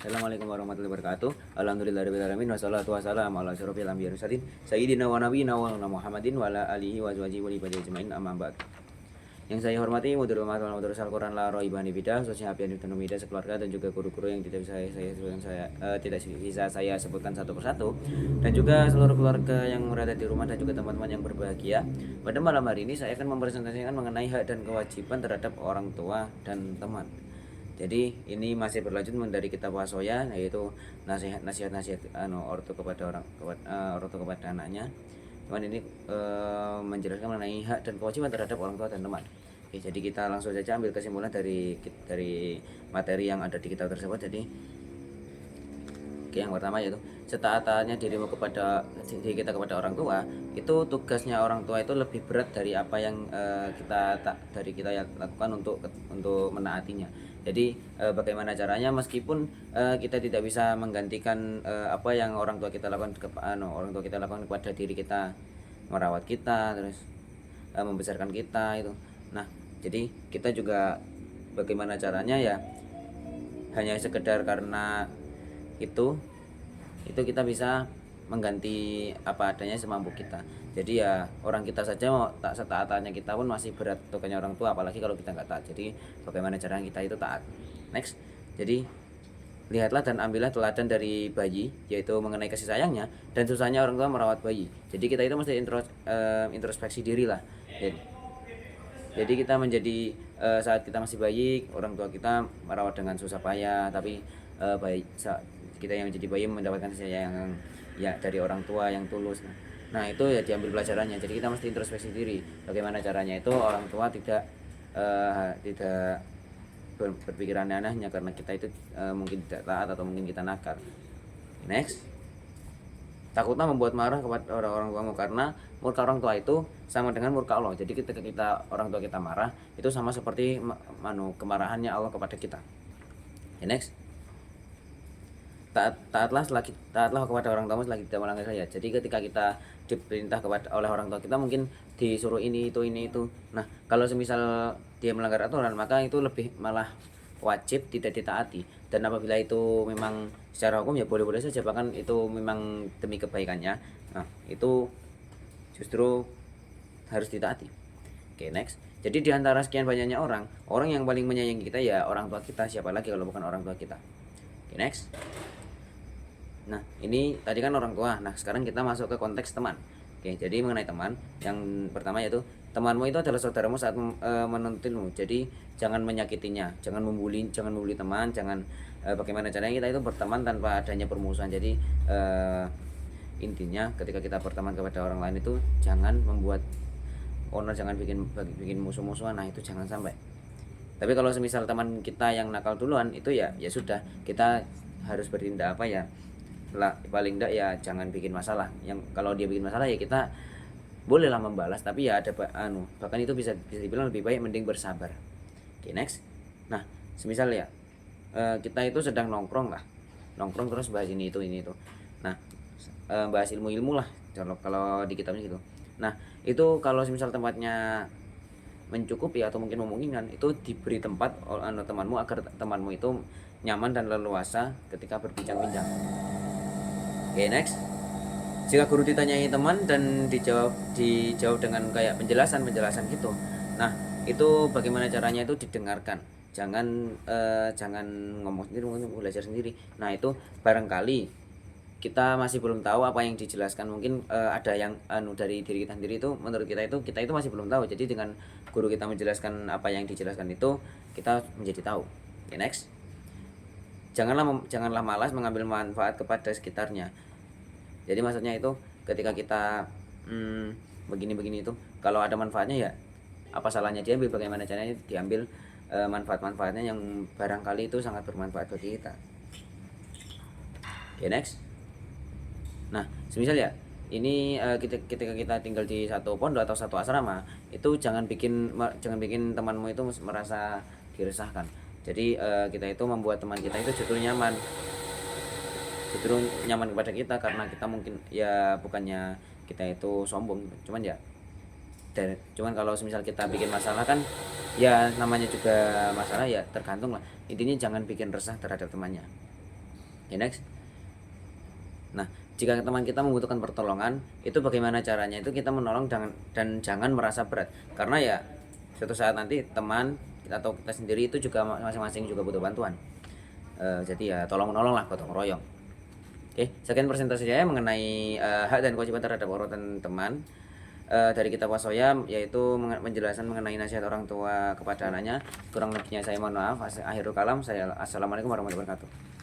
Assalamualaikum warahmatullahi wabarakatuh. Alhamdulillahirabbil alamin wassalatu wassalamu ala asyrofil anbiya'i wal mursalin sayyidina wa nabiyina wa Muhammadin wa ala alihi wa azwajihi wa ibadihi ajmain amma ba'd. Yang saya hormati mudir umat wal mudarris Al-Qur'an la raibani bidah, khususnya Habib Ibnu Mida sekeluarga dan juga guru-guru yang tidak bisa tidak bisa saya sebutkan satu persatu, dan juga seluruh keluarga yang berada di rumah dan juga teman-teman yang berbahagia. Pada malam hari ini saya akan mempresentasikan mengenai hak dan kewajiban terhadap orang tua dan teman. Jadi ini masih berlanjut dari kitab Wasoya, yaitu nasihat ortu kepada ortu kepada anaknya. Cuman ini menjelaskan mengenai hak dan kewajiban terhadap orang tua dan teman. Oke, jadi kita langsung saja ambil kesimpulan dari materi yang ada di kitab tersebut. Jadi yang pertama yaitu setaat-taatnya diri kita kepada orang tua, itu tugasnya orang tua itu lebih berat dari apa yang kita lakukan untuk menaatinya. Jadi bagaimana caranya, meskipun kita tidak bisa menggantikan apa yang orang tua kita lakukan kepada diri kita, merawat kita, terus membesarkan kita itu. Nah, jadi kita juga bagaimana caranya ya, hanya sekedar karena itu kita bisa mengganti apa adanya semampu kita. Jadi ya orang kita saja mau tak setaat-taatnya kita pun masih berat tugasnya orang tua, apalagi kalau kita nggak taat. Jadi bagaimana caranya kita itu taat. Next, jadi lihatlah dan ambillah teladan dari bayi, yaitu mengenai kasih sayangnya dan susahnya orang tua merawat bayi. Jadi kita itu mesti introspeksi diri lah. Jadi kita menjadi saat kita masih bayi, orang tua kita merawat dengan susah payah, tapi kita yang menjadi bayi mendapatkan kasih sayang ya dari orang tua yang tulus. Nah itu ya diambil pelajarannya. Jadi kita mesti introspeksi diri. Bagaimana caranya itu orang tua tidak berpikiran aneh hanya karena kita itu mungkin tidak taat atau mungkin kita nakal. Next, takutlah membuat marah kepada orang tuamu, karena murka orang tua itu sama dengan murka Allah. Jadi ketika orang tua kita marah, itu sama seperti kemarahannya Allah kepada kita. Next, taatlah kepada orang tua selagi tidak melanggar syariat. Jadi ketika kita diperintah oleh orang tua kita, mungkin disuruh ini itu. Nah, kalau semisal dia melanggar aturan, maka itu lebih malah wajib tidak ditaati. Dan apabila itu memang secara hukum ya boleh-boleh saja, bahkan itu memang demi kebaikannya, nah itu justru harus ditaati. Oke, next. Jadi diantara sekian banyaknya orang yang paling menyayangi kita ya orang tua kita. Siapa lagi kalau bukan orang tua kita? Oke, next. Nah, ini tadi kan orang tua. Nah, sekarang kita masuk ke konteks teman. Oke, jadi mengenai teman, yang pertama yaitu temanmu itu adalah saudaramu saat menuntut ilmu. Jadi jangan menyakitinya, jangan membuli teman, jangan bagaimana caranya kita itu berteman tanpa adanya permusuhan. Jadi intinya ketika kita berteman kepada orang lain itu jangan membuat jangan bikin musuh-musuhan. Nah, itu jangan sampai. Tapi kalau semisal teman kita yang nakal duluan, itu ya sudah, kita harus bertindak apa ya, paling enggak ya jangan bikin masalah. Yang kalau dia bikin masalah ya kita bolehlah membalas, tapi ya ada bahkan itu bisa dibilang lebih baik mending bersabar. Oke, next. Nah, semisal ya kita itu sedang nongkrong terus bahas ini itu. Nah, bahas ilmu lah kalau di kitabnya gitu. Nah, itu kalau semisal tempatnya mencukupi atau mungkin memungkinkan, itu diberi tempat temanmu agar temanmu itu nyaman dan leluasa ketika berbincang-bincang. Oke, next. Jika guru ditanyai teman dan dijawab dengan kayak penjelasan gitu. Nah, itu bagaimana caranya itu didengarkan. Jangan ngomong sendiri, mungkin belajar sendiri. Nah, itu barangkali kita masih belum tahu apa yang dijelaskan. Mungkin ada yang dari diri kita sendiri itu, menurut kita itu masih belum tahu. Jadi dengan guru kita menjelaskan apa yang dijelaskan itu, kita menjadi tahu. Okay, next. Janganlah malas mengambil manfaat kepada sekitarnya. Jadi maksudnya itu ketika kita begini itu, kalau ada manfaatnya ya apa salahnya diambil, bagaimana caranya diambil manfaat-manfaatnya yang barangkali itu sangat bermanfaat bagi kita. Oke, next. Nah, semisal ya ini ketika kita tinggal di satu pondok atau satu asrama, itu jangan bikin temanmu itu merasa diresahkan. Jadi kita itu membuat teman kita itu justru nyaman kepada kita, karena kita mungkin ya bukannya kita itu sombong, cuman kalau misal kita bikin masalah kan ya namanya juga masalah, ya tergantung lah. Intinya jangan bikin resah terhadap temannya. Ya, next. Nah, jika teman kita membutuhkan pertolongan, itu bagaimana caranya? Itu kita menolong dan jangan merasa berat. Karena ya suatu saat nanti teman atau kita sendiri itu juga masing-masing juga butuh bantuan. Jadi ya tolong menolong lah, gotong royong. Oke, sekian presentasi saya mengenai hak dan kewajiban terhadap urutan teman dari Kitab Wasoya, yaitu menjelaskan mengenai nasihat orang tua kepada anaknya. Kurang lebihnya saya mohon maaf. Akhirul kalam, saya assalamualaikum warahmatullahi wabarakatuh.